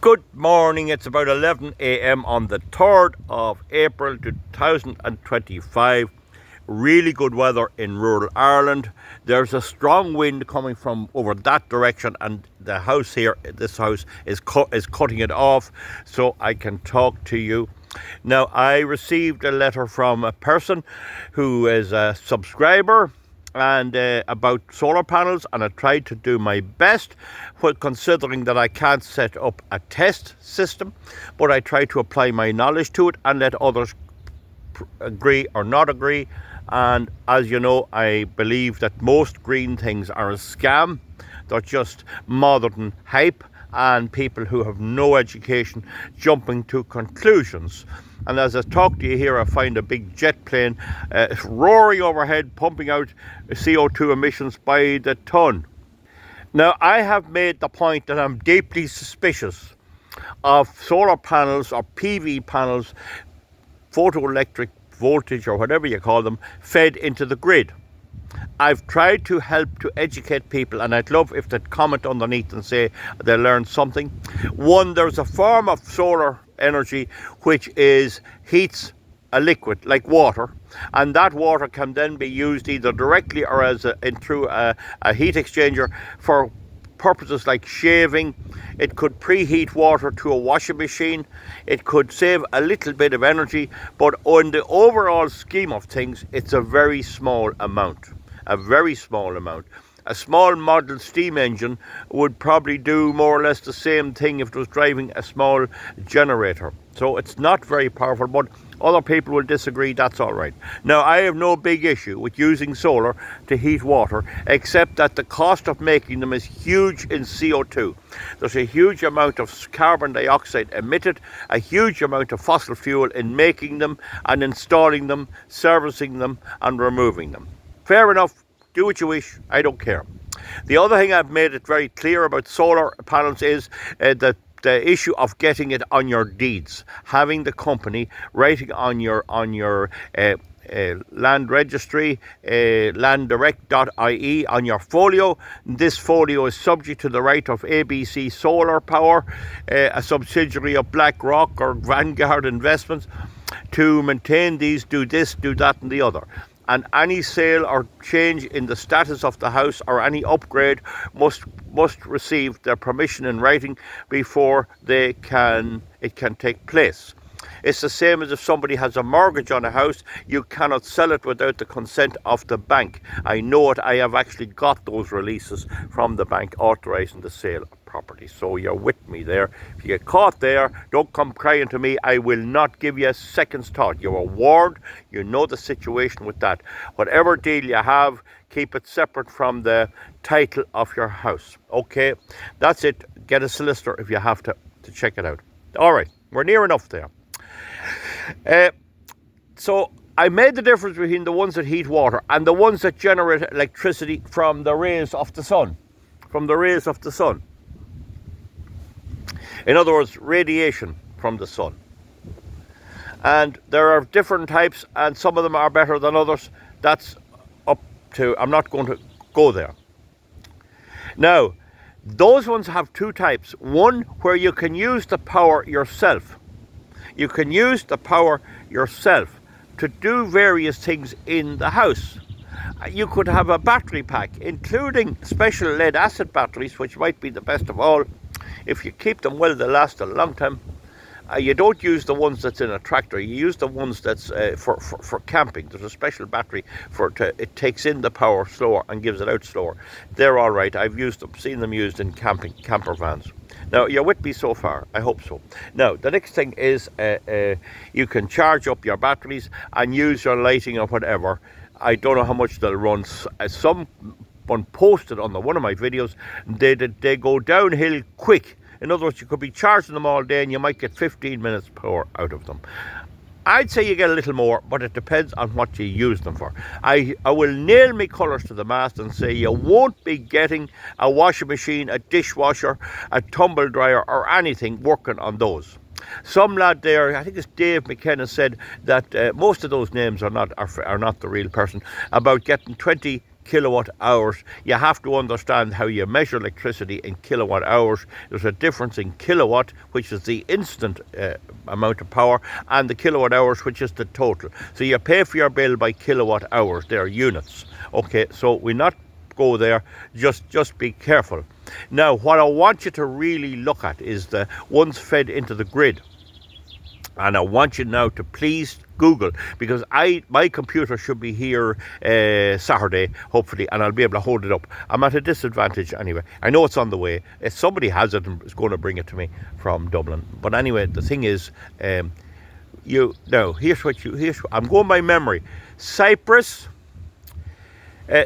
Good morning, it's about 11 a.m. on the 3rd of April 2025. Really good weather in rural Ireland. There's a strong wind coming from over that direction, and the house here, this house, is cutting it off so I can talk to you. Now, I received a letter from a person who is a subscriber and about solar panels, and I tried to do my best, considering that I can't set up a test system, but I try to apply my knowledge to it and let others agree or not agree. And as you know, I believe that most green things are a scam. They're just modern hype and people who have no education jumping to conclusions. And as I talk to you here, I find a big jet plane roaring overhead, pumping out CO2 emissions by the ton. Now, I have made the point that I'm deeply suspicious of solar panels or PV panels, photoelectric voltage or whatever you call them, fed into the grid. I've tried to help to educate people, and I'd love if they'd comment underneath and say they learned something. One, there's a form of solar energy which heats a liquid like water, and that water can then be used either directly or through a heat exchanger for purposes like shaving. It could preheat water to a washing machine. It could save a little bit of energy, but on the overall scheme of things, it's a very small amount. A very small amount. A small model steam engine would probably do more or less the same thing if it was driving a small generator. So it's not very powerful, but other people will disagree. That's all right. Now, I have no big issue with using solar to heat water, except that the cost of making them is huge in CO2. There's a huge amount of carbon dioxide emitted, a huge amount of fossil fuel in making them and installing them, servicing them and removing them. Fair enough. Do what you wish. I don't care. The other thing I've made it very clear about solar panels is that the issue of getting it on your deeds, having the company writing on your land registry, landdirect.ie on your folio. This folio is subject to the right of ABC Solar Power, a subsidiary of BlackRock or Vanguard Investments, to maintain these, do this, do that and the other. And any sale or change in the status of the house or any upgrade must receive their permission in writing before it can take place. It's the same as if somebody has a mortgage on a house, you cannot sell it without the consent of the bank. I know it, I have actually got those releases from the bank authorising the sale of property. So you're with me there. If you get caught there, don't come crying to me. I will not give you a second's thought. You're warned, you know the situation with that. Whatever deal you have, keep it separate from the title of your house. Okay, that's it. Get a solicitor if you have to check it out. All right, we're near enough there. So I made the difference between the ones that heat water and the ones that generate electricity from the rays of the sun. In other words, radiation from the sun. And there are different types, and some of them are better than others. That's up to, I'm not going to go there. Now, those ones have two types. One where you can use the power yourself. You can use the power yourself to do various things in the house. You could have a battery pack, including special lead acid batteries, which might be the best of all. If you keep them well, they'll last a long time. You don't use the ones that's in a tractor. You use the ones that's for camping. There's a special battery it takes in the power slower and gives it out slower. They're all right. I've used them, seen them used in camper vans. Now, you're with me so far? I hope so. Now, the next thing is you can charge up your batteries and use your lighting or whatever. I don't know how much they'll run. Someone posted on one of my videos, they go downhill quick. In other words, you could be charging them all day and you might get 15 minutes power out of them. I'd say you get a little more, but it depends on what you use them for. I will nail my colours to the mast and say you won't be getting a washing machine, a dishwasher, a tumble dryer or anything working on those. Some lad there, I think it's Dave McKenna, said that most of those names are not the real person, about getting 20 kilowatt hours. You have to understand how you measure electricity in kilowatt hours. There's a difference in kilowatt, which is the instant amount of power, and the kilowatt hours, which is the total. So you pay for your bill by kilowatt hours. They're units. Okay, so we not go there. Just be careful. Now, what I want you to really look at is the ones fed into the grid. And I want you now to please Google, because my computer should be here Saturday, hopefully, and I'll be able to hold it up. I'm at a disadvantage anyway. I know it's on the way. If somebody has it and is going to bring it to me from Dublin. But anyway, the thing is, I'm going by memory. Cyprus,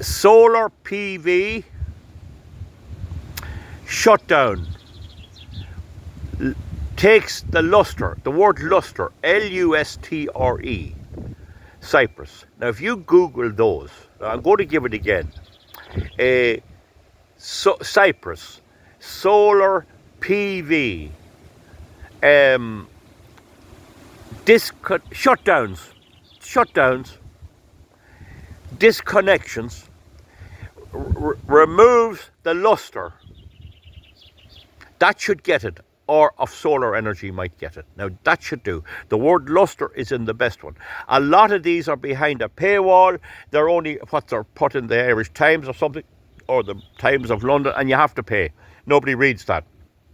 solar PV, shutdown. Takes the lustre, the word lustre, Lustre, Cyprus. Now, if you Google those, I'm going to give it again. Cyprus, solar PV, shutdowns, disconnections, removes the lustre. That should get it. Or of solar energy might get it. Now, that should do. The word lustre is in the best one. A lot of these are behind a paywall. They're only what they're put in the Irish Times or something, or the Times of London, and you have to pay. Nobody reads that.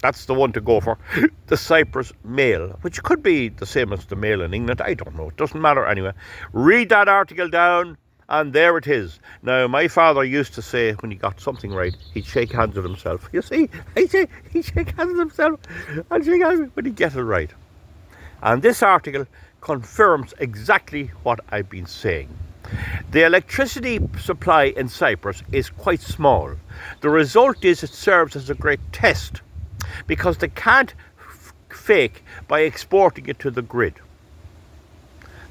That's the one to go for. The Cyprus Mail, which could be the same as the Mail in England. I don't know. It doesn't matter anyway. Read that article down. And there it is. Now, my father used to say when he got something right, he'd shake hands with himself. You see, he'd shake hands with himself and shake hands when he'd get it right. And this article confirms exactly what I've been saying. The electricity supply in Cyprus is quite small. The result is it serves as a great test because they can't fake by exporting it to the grid.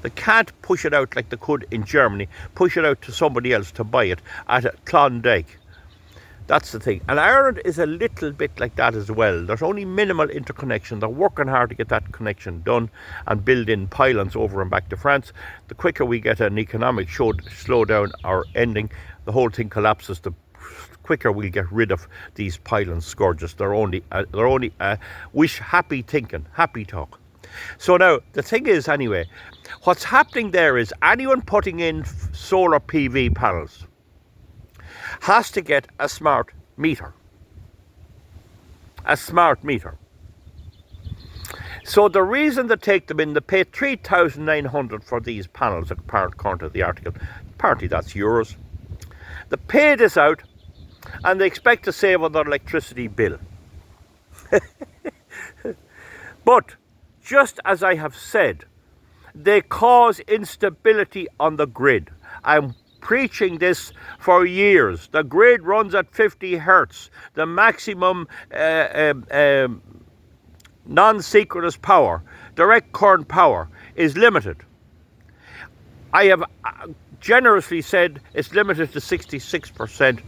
They can't push it out like they could in Germany, push it out to somebody else to buy it at Klondike. That's the thing. And Ireland is a little bit like that as well. There's only minimal interconnection. They're working hard to get that connection done and build in pylons over and back to France. The quicker we get an economic slowdown or ending, the whole thing collapses. The quicker we'll get rid of these pylon scourges. They're only happy thinking, happy talk. So now, the thing is, anyway, what's happening there is anyone putting in solar PV panels has to get a smart meter. A smart meter. So the reason they take them in, they pay $3,900 for these panels, according to the article. Apparently that's euros. They pay this out and they expect to save on their electricity bill. But just as I have said, they cause instability on the grid. I'm preaching this for years. The grid runs at 50 hertz. The maximum non-synchronous power, direct current power, is limited. I have generously said it's limited to 66%.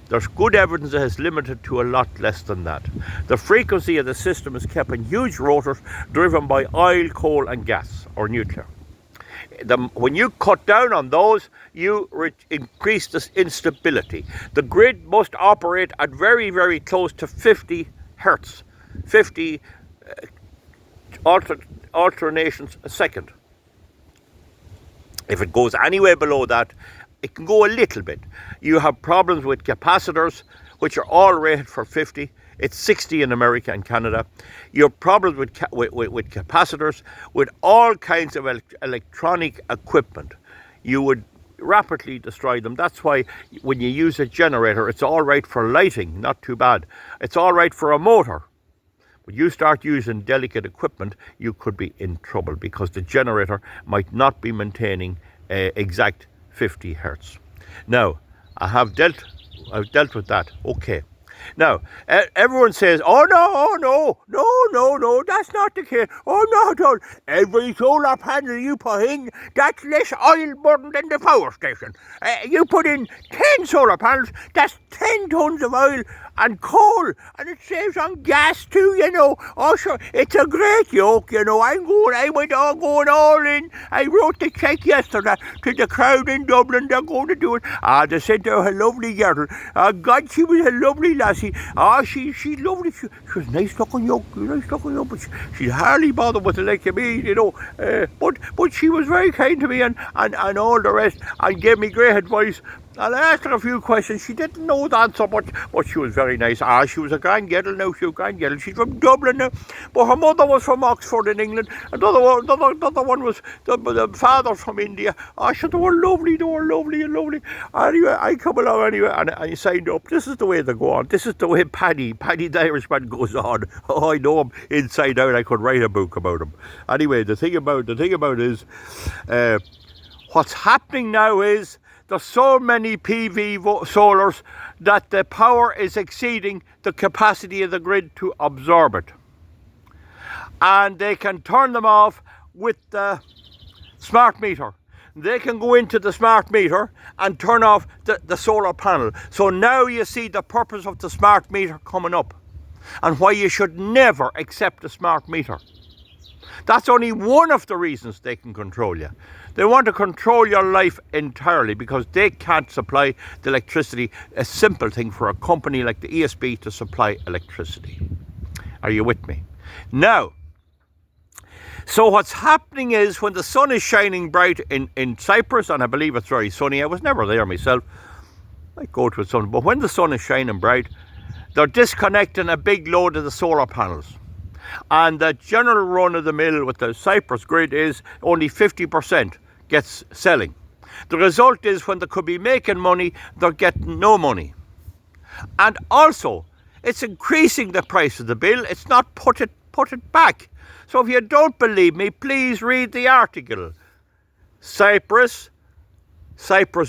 There's good evidence that it's limited to a lot less than that. The frequency of the system is kept in huge rotors driven by oil, coal and gas or nuclear. When you cut down on those, you increase this instability. The grid must operate at very, very close to 50 hertz, 50 alternations a second. If it goes anywhere below that, it can go a little bit. You have problems with capacitors, which are all rated for 50. It's 60 in America and Canada. You have problems with capacitors, with all kinds of electronic equipment. You would rapidly destroy them. That's why when you use a generator, it's all right for lighting, not too bad. It's all right for a motor. When you start using delicate equipment, you could be in trouble because the generator might not be maintaining exact 50 hertz. Now, I've dealt with that. Okay. Now, everyone says, oh no, that's not the case. Oh no, don't. Every solar panel you put in, that's less oil burn than the power station. You put in 10 solar panels, that's 10 tons of oil and coal, and it saves on gas too, you know. Oh, sure, it's a great joke, you know. I went on going all in. I wrote the check yesterday to the crowd in Dublin. They're going to do it. They sent her a lovely girl. God, she was a lovely lassie. She's lovely. She was nice looking young, but she hardly bothered with the like of me, you know. But she was very kind to me and all the rest, and gave me great advice. And I asked her a few questions. She didn't know the answer, but she was very nice. She was a grand girl now. She's from Dublin now. But her mother was from Oxford in England. Another one was the father from India. Sure, they were lovely. Anyway, I come along anyway, and I signed up. This is the way they go on. This is the way Paddy the Irishman goes on. Oh, I know him inside out. I could write a book about him. Anyway, the thing about it is, what's happening now is, there's so many PV solars that the power is exceeding the capacity of the grid to absorb it. And they can turn them off with the smart meter. They can go into the smart meter and turn off the solar panel. So now you see the purpose of the smart meter coming up, and why you should never accept a smart meter. That's only one of the reasons they can control you. They want to control your life entirely because they can't supply the electricity. A simple thing for a company like the ESB to supply electricity. Are you with me? Now, so what's happening is, when the sun is shining bright in Cyprus, and I believe it's very sunny, I was never there myself, I go to it some, but when the sun is shining bright, they're disconnecting a big load of the solar panels. And the general run of the mill with the Cyprus grid is only 50% gets selling. The result is, when they could be making money, they're getting no money. And also, it's increasing the price of the bill. It's not put it back. So if you don't believe me, please read the article. Cyprus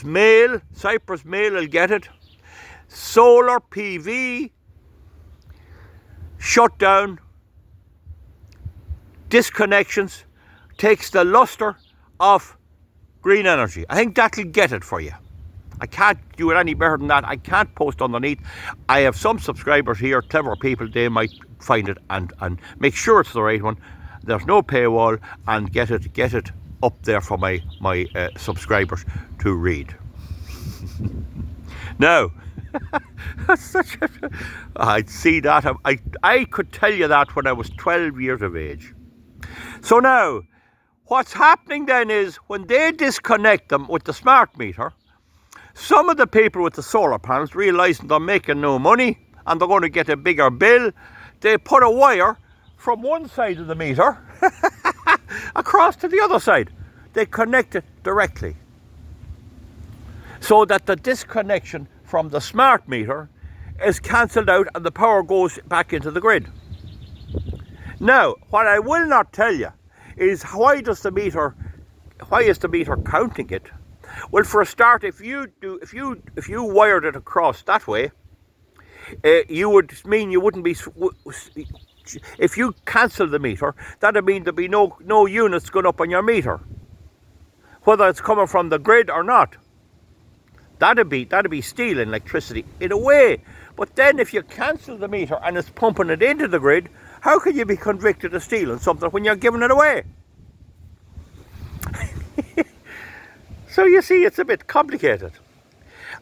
Mail will get it. Solar PV shutdown, disconnections, takes the luster off green energy. I think that'll get it for you. I can't do it any better than that. I can't post underneath. I have some subscribers here, clever people. They might find it and make sure it's the right one. There's no paywall, and get it up there for my subscribers to read. Now, I'd see that. I could tell you that when I was 12 years of age. So now, what's happening then is, when they disconnect them with the smart meter, some of the people with the solar panels, realising they're making no money and they're going to get a bigger bill, they put a wire from one side of the meter across to the other side. They connect it directly, so that the disconnection from the smart meter is cancelled out and the power goes back into the grid. Now, what I will not tell you is, why is the meter counting it? Well, for a start, if you wired it across that way, you would mean you wouldn't be. If you cancel the meter, that'd mean there'd be no units going up on your meter, whether it's coming from the grid or not. That'd be stealing electricity in a way. But then, if you cancel the meter and it's pumping it into the grid, how can you be convicted of stealing something when you're giving it away? So you see, it's a bit complicated.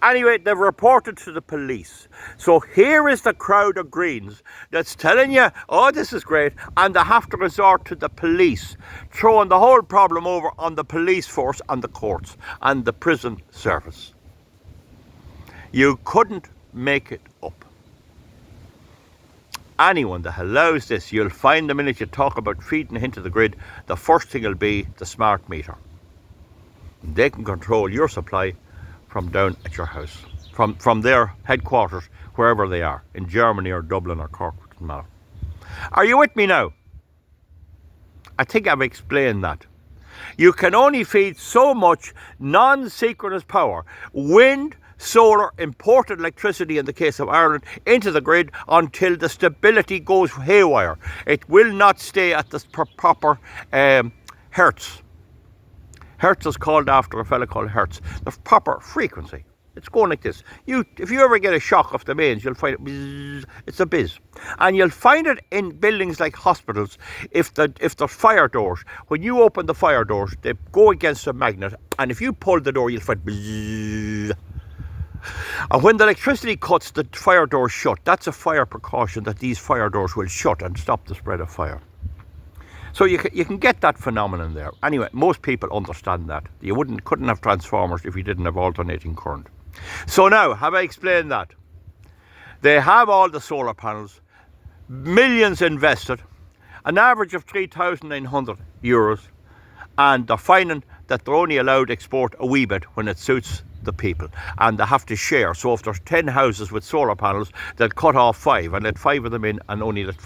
Anyway, they've reported to the police. So here is the crowd of Greens that's telling you, oh, this is great, and they have to resort to the police, throwing the whole problem over on the police force and the courts and the prison service. You couldn't make it up. Anyone that allows this, you'll find the minute you talk about feeding into the grid, the first thing will be the smart meter. They can control your supply from down at your house, from their headquarters, wherever they are, in Germany or Dublin or Cork, it doesn't matter. Are you with me now? I think I've explained that. You can only feed so much non-synchronous power, wind, solar, imported electricity in the case of Ireland, into the grid until the stability goes haywire. It will not stay at the proper hertz. Hertz is called after a fellow called Hertz, the proper frequency. It's going like this. If you ever get a shock off the mains, you'll find it. Bzzz, it's a bizz, and you'll find it in buildings like hospitals. If there's fire doors, when you open the fire doors, they go against a magnet, and if you pull the door, you'll find bzzz. And when the electricity cuts, the fire doors shut. That's a fire precaution that these fire doors will shut and stop the spread of fire. So you can get that phenomenon there. Anyway, most people understand that. You couldn't have transformers if you didn't have alternating current. So now, have I explained that? They have all the solar panels, millions invested, an average of €3,900, and they're finding that they're only allowed to export a wee bit when it suits the people, and they have to share. So if there's 10 houses with solar panels, they'll cut off 5 and let 5 of them in, and only let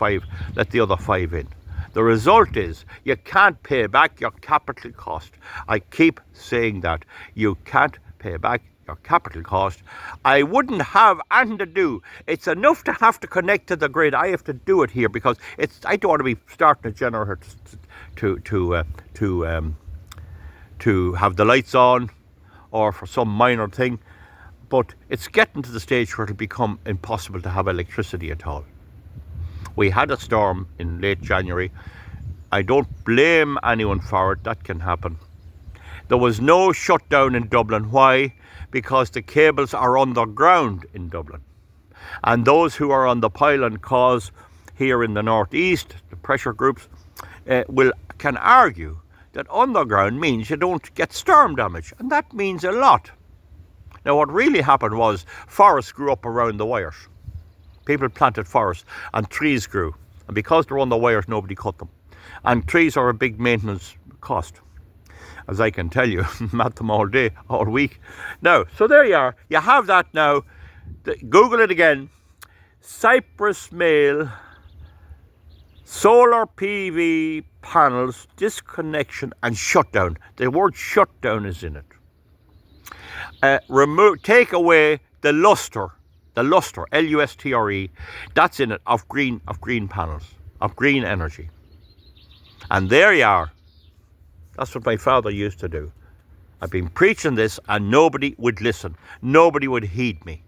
the other 5 in. The result is you can't pay back your capital cost. I keep saying that. You can't pay back your capital cost. I wouldn't have anything to do. It's enough to have to connect to the grid. I have to do it here because I don't want to be starting a generator to have the lights on or for some minor thing. But it's getting to the stage where it'll become impossible to have electricity at all. We had a storm in late January. I don't blame anyone for it. That can happen. There was no shutdown in Dublin. Why? Because the cables are underground in Dublin. And those who are on the pylon cause here in the northeast, the pressure groups, can argue that underground means you don't get storm damage. And that means a lot. Now what really happened was forests grew up around the wires. People planted forests and trees grew. And because they're on the wires, nobody cut them. And trees are a big maintenance cost, as I can tell you. Met them all day, all week. Now, so there you are. You have that now. Google it again. Cyprus mail, solar PV panels, disconnection and shutdown. The word shutdown is in it. Take away the lustre, L-U-S-T-R-E, that's in it, of green panels, of green energy. And there you are. That's what my father used to do. I've been preaching this and nobody would listen. Nobody would heed me.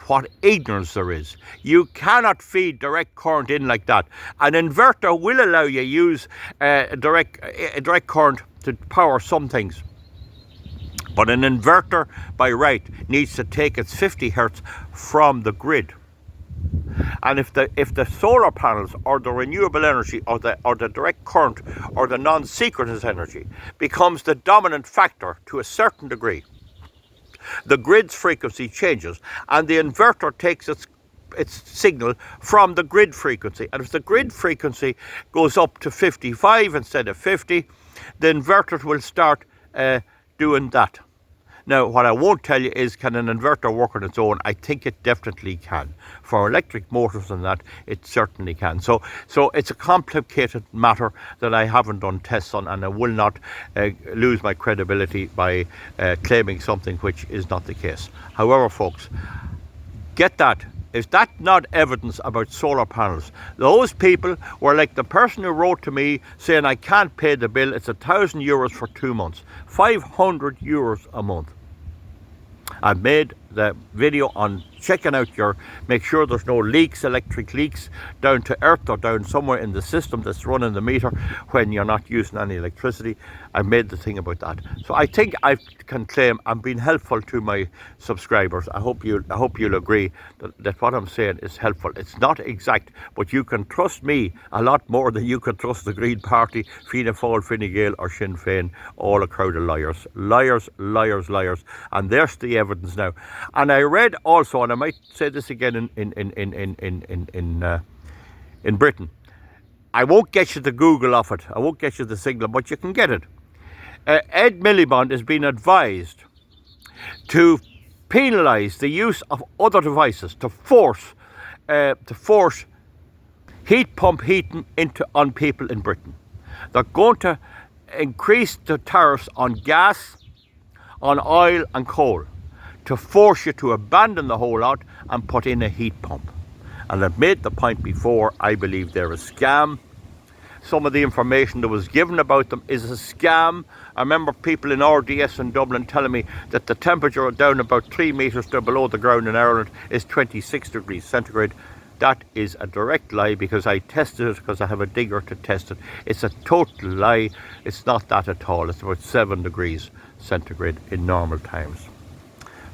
What ignorance there is. You cannot feed direct current in like that. An inverter will allow you to use direct current to power some things. But an inverter, by right, needs to take its 50 hertz from the grid. And if the solar panels or the renewable energy or the direct current or the non-synchronous energy becomes the dominant factor to a certain degree, the grid's frequency changes and the inverter takes its signal from the grid frequency. And if the grid frequency goes up to 55 instead of 50, the inverter will start doing that. Now, what I won't tell you is, can an inverter work on its own? I think it definitely can. For electric motors and that, it certainly can. So it's a complicated matter that I haven't done tests on, and I will not lose my credibility by claiming something which is not the case. However, folks, get that. Is that not evidence about solar panels? Those people were like the person who wrote to me saying, I can't pay the bill, it's €1,000 for 2 months, €500 a month. I made the video on checking out make sure there's no leaks, electric leaks down to earth or down somewhere in the system that's running the meter when you're not using any electricity. I made the thing about that. So I think I can claim I'm being helpful to my subscribers. I hope you'll agree that what I'm saying is helpful. It's not exact, but you can trust me a lot more than you can trust the Green Party, Fianna Fáil, Fine Gael or Sinn Féin, all a crowd of liars. Liars, liars, liars. And there's the evidence now. And I read also, and I might say this again in Britain, I won't get you the Google of it, I won't get you the signal, but you can get it. Ed Miliband has been advised to penalise the use of other devices to force heat pump heating on people in Britain. They're going to increase the tariffs on gas, on oil and coal, to force you to abandon the whole lot and put in a heat pump. And I've made the point before, I believe they're a scam. some of the information that was given about them is a scam. I remember people in RDS in Dublin telling me that the temperature down about 3 metres down below the ground in Ireland is 26 degrees centigrade. That is a direct lie, because I tested it, because I have a digger to test it. It's a total lie. It's not that at all. It's about 7 degrees centigrade in normal times.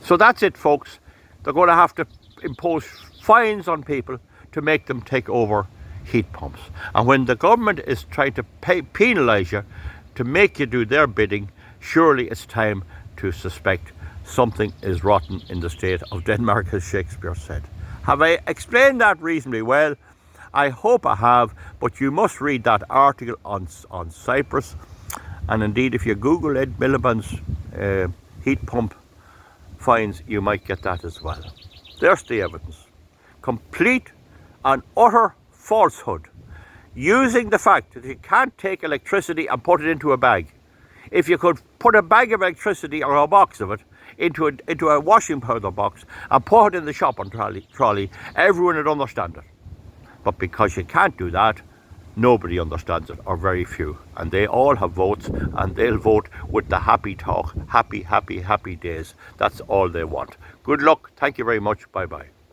So that's it, folks. They're going to have to impose fines on people to make them take over heat pumps. And when the government is trying to penalise you to make you do their bidding, surely it's time to suspect something is rotten in the state of Denmark, as Shakespeare said. Have I explained that reasonably well? I hope I have, but you must read that article on Cyprus. And indeed, if you Google Ed Miliband's heat pump fines, you might get that as well. There's the evidence. Complete and utter falsehood. Using the fact that you can't take electricity and put it into a bag. If you could put a bag of electricity or a box of it into a washing powder box and put it in the shopping trolley, everyone would understand it. But because you can't do that, nobody understands it, or very few. And they all have votes, and they'll vote with the happy talk, happy, happy, happy days. That's all they want. Good luck. Thank you very much. Bye-bye.